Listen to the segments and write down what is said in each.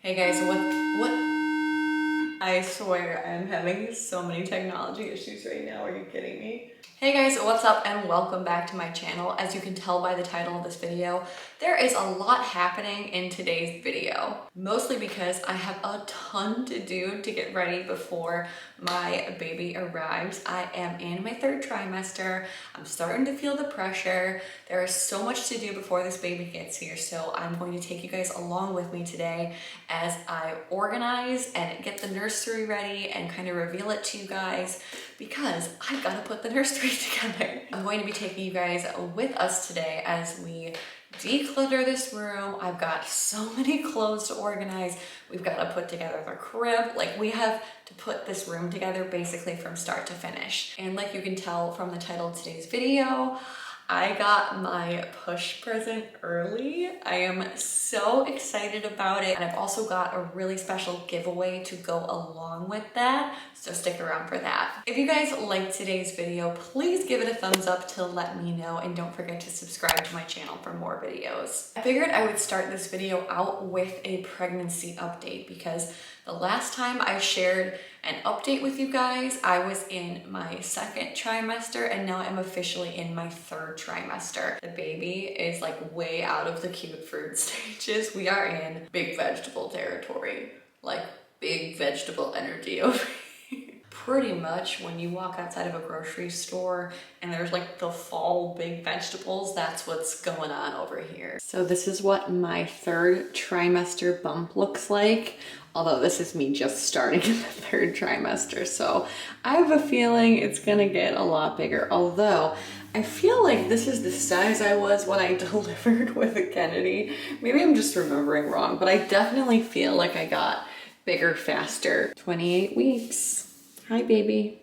Hey guys, what? I swear I'm having so many technology issues right now. Are you kidding me? Hey guys, what's up and welcome back to my channel. As you can tell by the title of this video, there is a lot happening in today's video. Mostly because I have a ton to do to get ready before my baby arrives. I am in my third trimester. I'm starting to feel the pressure. There is so much to do before this baby gets here, so I'm going to take you guys along with me today as I organize and get the nursery ready and kind of reveal it to you guys because I've got to put the nursery together. I'm going to be taking you guys with us today as we declutter this room. I've got so many clothes to organize. We've got to put together the crib. Like, we have to put this room together basically from start to finish. And like you can tell from the title of today's video, I got my push present early. I am so excited about it. And I've also got a really special giveaway to go along with that, so stick around for that. If you guys liked today's video, please give it a thumbs up to let me know, and don't forget to subscribe to my channel for more videos. I figured I would start this video out with a pregnancy update because the last time I shared an update with you guys, I was in my second trimester, and now I'm officially in my third trimester. The baby is like way out of the cute fruit stages. We are in big vegetable territory, like big vegetable energy over here. Pretty much when you walk outside of a grocery store and there's like the fall big vegetables, that's what's going on over here. So this is what my third trimester bump looks like. Although this is me just starting in the third trimester, so I have a feeling it's gonna get a lot bigger. Although I feel like this is the size I was when I delivered with a Kennedy. Maybe I'm just remembering wrong, but I definitely feel like I got bigger faster. 28 weeks. Hi, baby.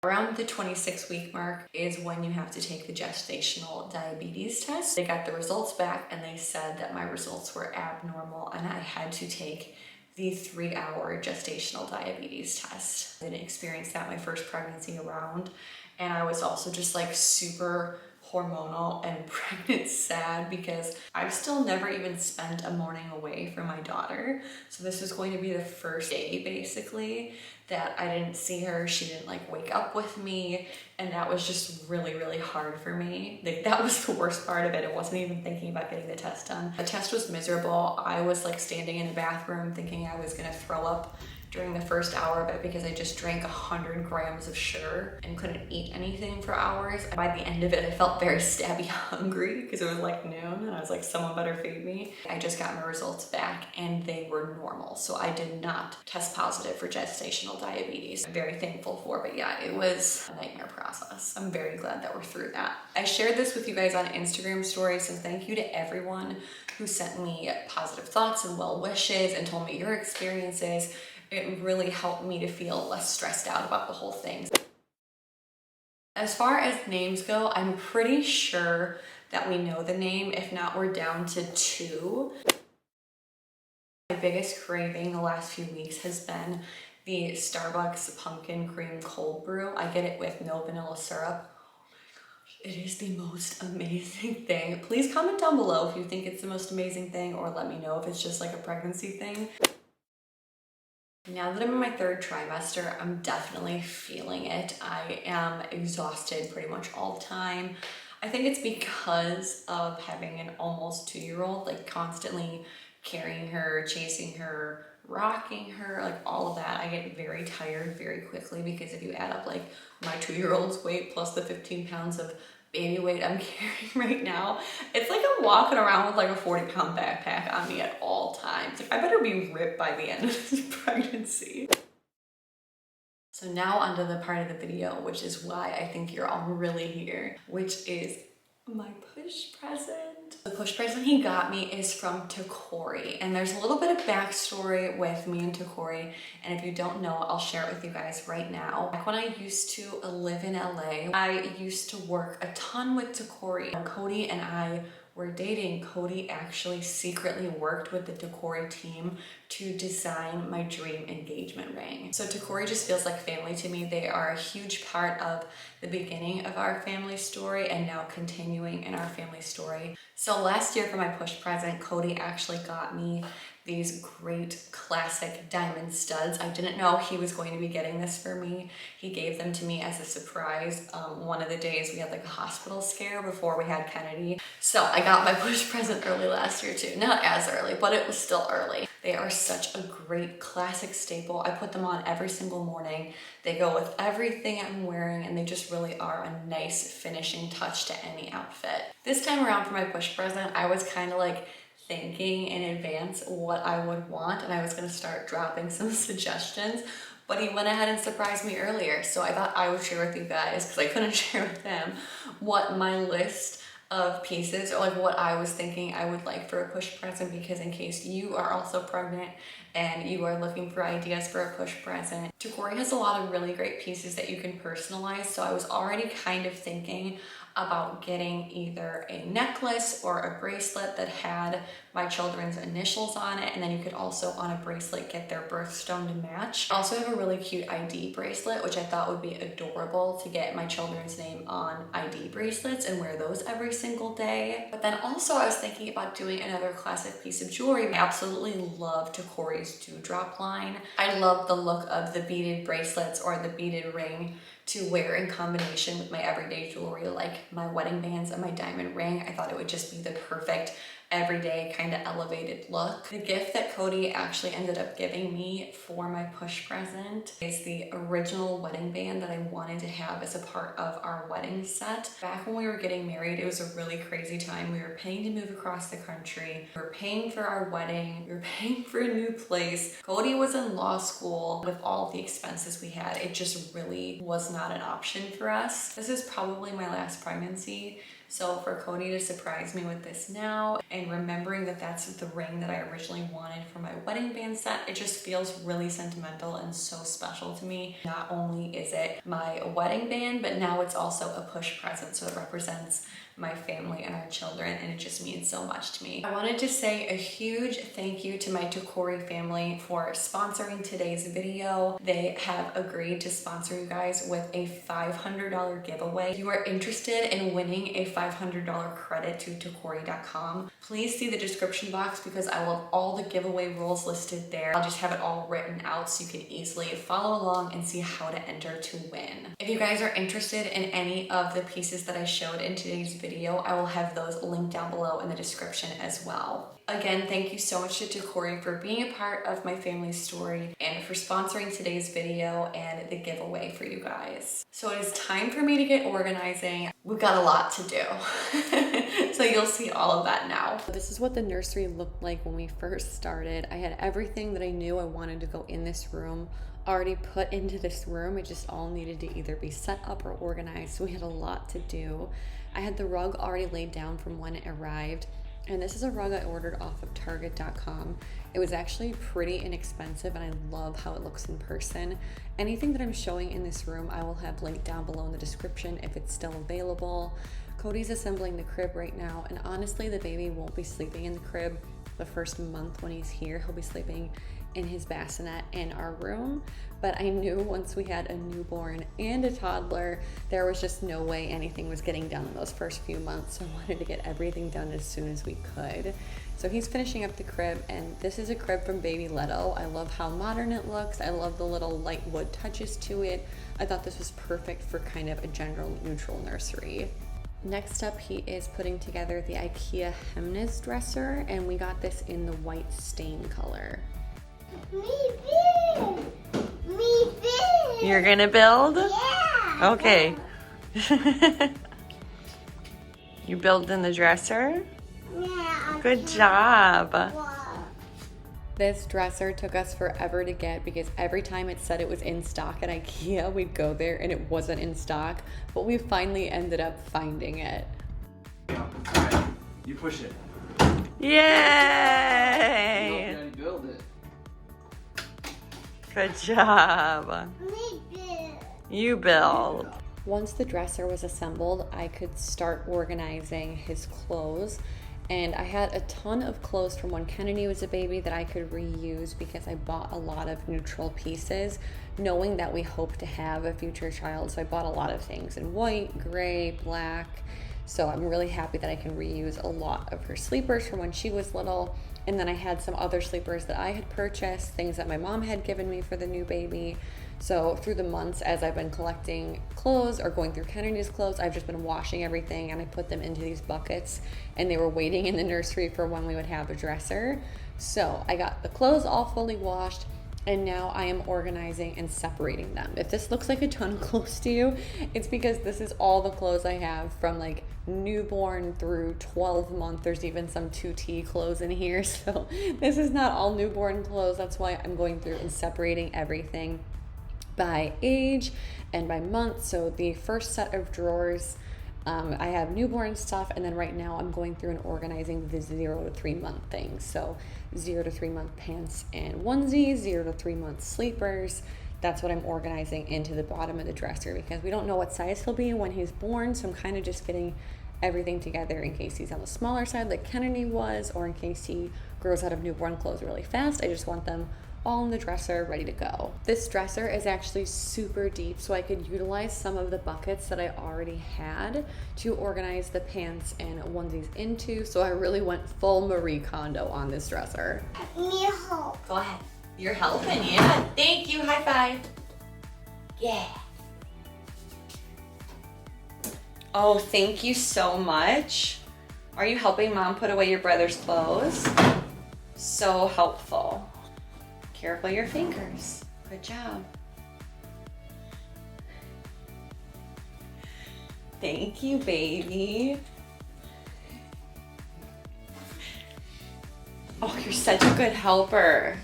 Around the 26-week mark is when you have to take the gestational diabetes test. They got the results back and they said that my results were abnormal and I had to take the 3-hour gestational diabetes test. I didn't experience that my first pregnancy around, and I was also just like super hormonal and pregnant sad because I've still never even spent a morning away from my daughter. So this was going to be the first day basically that I didn't see her. She didn't like wake up with me, and that was just really, really hard for me. Like, that was the worst part of it. I wasn't even thinking about getting the test done. The test was miserable. I was like standing in a bathroom thinking I was gonna throw up during the first hour of it because I just drank 100 grams of sugar and couldn't eat anything for hours. By the end of it, I felt very stabby hungry because it was like noon and I was like, someone better feed me. I just got my results back and they were normal. So I did not test positive for gestational diabetes. I'm very thankful for, but yeah, it was a nightmare process. I'm very glad that we're through that. I shared this with you guys on Instagram stories, so thank you to everyone who sent me positive thoughts and well wishes and told me your experiences. It really helped me to feel less stressed out about the whole thing. As far as names go, I'm pretty sure that we know the name. If not, we're down to 2. My biggest craving the last few weeks has been the Starbucks pumpkin cream cold brew. I get it with no vanilla syrup. It is the most amazing thing. Please comment down below if you think it's the most amazing thing, or let me know if it's just like a pregnancy thing. Now that I'm in my third trimester, I'm definitely feeling it. I am exhausted pretty much all the time. I think it's because of having an almost 2-year-old, like constantly carrying her, chasing her, rocking her, like all of that. I get very tired very quickly because if you add up like my 2-year-old's weight plus the 15 pounds of baby weight I'm carrying right now, it's like I'm walking around with like a 40-pound backpack on me at all times. Like, I better be ripped by the end of this pregnancy. So now onto the part of the video, which is why I think you're all really here, which is my push present. The push present he got me is from Tacori, and there's a little bit of backstory with me and Tacori, and if you don't know, I'll share it with you guys right now. Back when I used to live in LA, I used to work a ton with Tacori. When Cody and I were dating, Cody actually secretly worked with the Tacori team to design my dream engagement ring. So Tacori just feels like family to me. They are a huge part of the beginning of our family story and now continuing in our family story. So last year for my push present, Cody actually got me these great classic diamond studs. I didn't know he was going to be getting this for me. He gave them to me as a surprise. One of the days we had like a hospital scare before we had Kennedy. So I got my push present early last year too. Not as early, but it was still early. They are such a great classic staple. I put them on every single morning. They go with everything I'm wearing, and they just really are a nice finishing touch to any outfit. This time around for my push present, I was kind of like thinking in advance what I would want, and I was going to start dropping some suggestions, but he went ahead and surprised me earlier. So I thought I would share with you guys, because I couldn't share with him, what my list of pieces, or like what I was thinking I would like for a push present, because in case you are also pregnant and you are looking for ideas for a push present, Tacori has a lot of really great pieces that you can personalize. So I was already kind of thinking about getting either a necklace or a bracelet that had my children's initials on it, and then you could also on a bracelet get their birthstone to match. I also have a really cute ID bracelet, which I thought would be adorable to get my children's name on ID bracelets and wear those every single day. But then also I was thinking about doing another classic piece of jewelry. I absolutely love Tacori's Dewdrop line. I love the look of the beaded bracelets or the beaded ring to wear in combination with my everyday jewelry, like my wedding bands and my diamond ring. I thought it would just be the perfect everyday kind of elevated look. The gift that Cody actually ended up giving me for my push present is the original wedding band that I wanted to have as a part of our wedding set. Back when we were getting married, it was a really crazy time. We were paying to move across the country. We were paying for our wedding. We were paying for a new place. Cody was in law school. With all of the expenses we had, it just really was not an option for us. This is probably my last pregnancy. So for Cody to surprise me with this now, and remembering that that's the ring that I originally wanted for my wedding band set, it just feels really sentimental and so special to me. Not only is it my wedding band, but now it's also a push present, so it represents my family and our children, and it just means so much to me. I wanted to say a huge thank you to my Tacori family for sponsoring today's video. They have agreed to sponsor you guys with a $500 giveaway. If you are interested in winning a $500 credit to Tacori.com, please see the description box, because I will have all the giveaway rules listed there. I'll just have it all written out so you can easily follow along and see how to enter to win. If you guys are interested in any of the pieces that I showed in today's video, I will have those linked down below in the description as well. Again, thank you so much to Tacori for being a part of my family's story and for sponsoring today's video and the giveaway for you guys. So it is time for me to get organizing. We've got a lot to do. So you'll see all of that now. This is what the nursery looked like when we first started. I had everything that I knew I wanted to go in this room already put into this room. It just all needed to either be set up or organized, so we had a lot to do. I had the rug already laid down from when it arrived, and this is a rug I ordered off of Target.com. It was actually pretty inexpensive, and I love how it looks in person. Anything that I'm showing in this room, I will have linked down below in the description if it's still available. Cody's assembling the crib right now, and honestly, the baby won't be sleeping in the crib the first month when he's here. He'll be sleeping in his bassinet in our room, but I knew once we had a newborn and a toddler, there was just no way anything was getting done in those first few months, so I wanted to get everything done as soon as we could. So he's finishing up the crib, and this is a crib from Baby Leto. I love how modern it looks. I love the little light wood touches to it. I thought this was perfect for kind of a general neutral nursery. Next up, he is putting together the IKEA Hemnes dresser, and we got this in the white stain color. Me build! Me build! You're gonna build? Yeah! Okay. You building the dresser? Yeah. Good job. Wow. This dresser took us forever to get, because every time it said it was in stock at IKEA, we'd go there and it wasn't in stock, but we finally ended up finding it. All right, you push it. Yay! Daddy, build it. Good job. Me build. You build. Once the dresser was assembled, I could start organizing his clothes. And I had a ton of clothes from when Kennedy was a baby that I could reuse, because I bought a lot of neutral pieces, knowing that we hope to have a future child. So I bought a lot of things in white, gray, black. So I'm really happy that I can reuse a lot of her sleepers from when she was little. And then I had some other sleepers that I had purchased, things that my mom had given me for the new baby. So through the months, as I've been collecting clothes or going through Kennedy's clothes, I've just been washing everything, and I put them into these buckets, and they were waiting in the nursery for when we would have a dresser. So I got the clothes all fully washed, and now I am organizing and separating them. If this looks like a ton of clothes to you, it's because this is all the clothes I have from like newborn through 12 month. There's even some 2T clothes in here. So this is not all newborn clothes. That's why I'm going through and separating everything by age and by month. So the first set of drawers, I have newborn stuff, and then right now I'm going through and organizing the 0 to 3 month things. So 0 to 3 month pants and onesies, 0 to 3 month sleepers. That's what I'm organizing into the bottom of the dresser, because we don't know what size he'll be when he's born. So I'm kind of just getting everything together in case he's on the smaller side like Kennedy was, or in case he grows out of newborn clothes really fast. I just want them all in the dresser ready to go. This dresser is actually super deep, so I could utilize some of the buckets that I already had to organize the pants and onesies into. So I really went full Marie Kondo on this dresser. Me help. Go ahead. You're helping, yeah. Thank you. High five. Yeah. Oh, thank you so much. Are you helping Mom put away your brother's clothes? So helpful. Careful your fingers. Good job. Thank you, baby. Oh, you're such a good helper.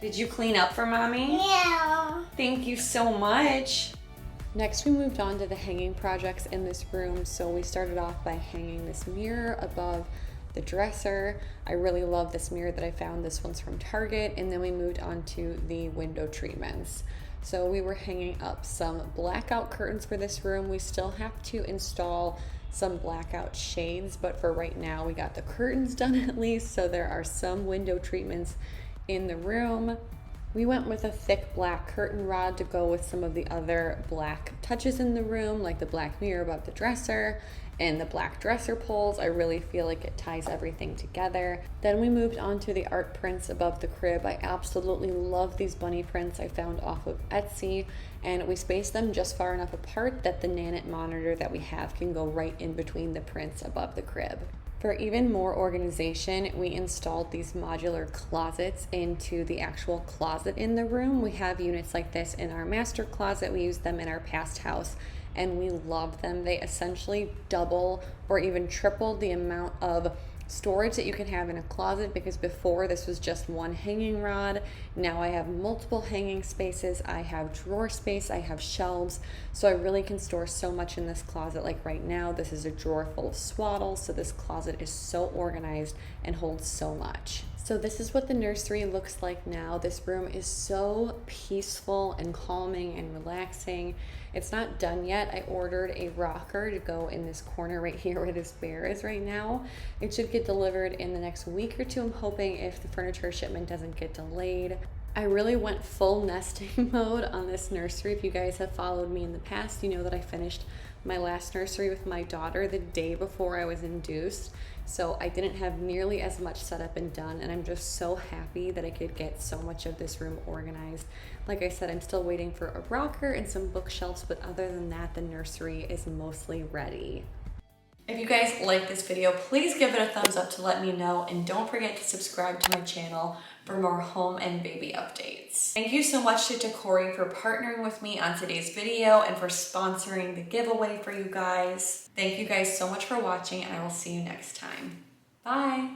Did you clean up for Mommy? Yeah. Thank you so much. Next, we moved on to the hanging projects in this room. So we started off by hanging this mirror above the dresser. I really love this mirror that I found. This one's from Target. And then we moved on to the window treatments. So we were hanging up some blackout curtains for this room. We still have to install some blackout shades, but for right now we got the curtains done at least. So there are some window treatments in the room. We went with a thick black curtain rod to go with some of the other black touches in the room, like the black mirror above the dresser and the black dresser poles. I really feel like it ties everything together. Then we moved on to the art prints above the crib. I absolutely love these bunny prints I found off of Etsy, and we spaced them just far enough apart that the Nanit monitor that we have can go right in between the prints above the crib. For even more organization, we installed these modular closets into the actual closet in the room. We have units like this in our master closet. We used them in our past house, and we love them. They essentially double or even triple the amount of storage that you can have in a closet, because before this was just one hanging rod. Now I have multiple hanging spaces, I have drawer space, I have shelves, so I really can store so much in this closet. Like right now, this is a drawer full of swaddles, so this closet is so organized and holds so much. So this is what the nursery looks like now. This room is so peaceful and calming and relaxing. It's not done yet. I ordered a rocker to go in this corner right here where this bear is right now. It should get delivered in the next week or two, I'm hoping, if the furniture shipment doesn't get delayed. I really went full nesting mode on this nursery. If you guys have followed me in the past, you know that I finished my last nursery with my daughter the day before I was induced. So I didn't have nearly as much set up and done, and I'm just so happy that I could get so much of this room organized. Like I said, I'm still waiting for a rocker and some bookshelves, but other than that, the nursery is mostly ready. If you guys like this video, please give it a thumbs up to let me know, and don't forget to subscribe to my channel for more home and baby updates. Thank you so much to Tacori for partnering with me on today's video and for sponsoring the giveaway for you guys. Thank you guys so much for watching, and I will see you next time. Bye.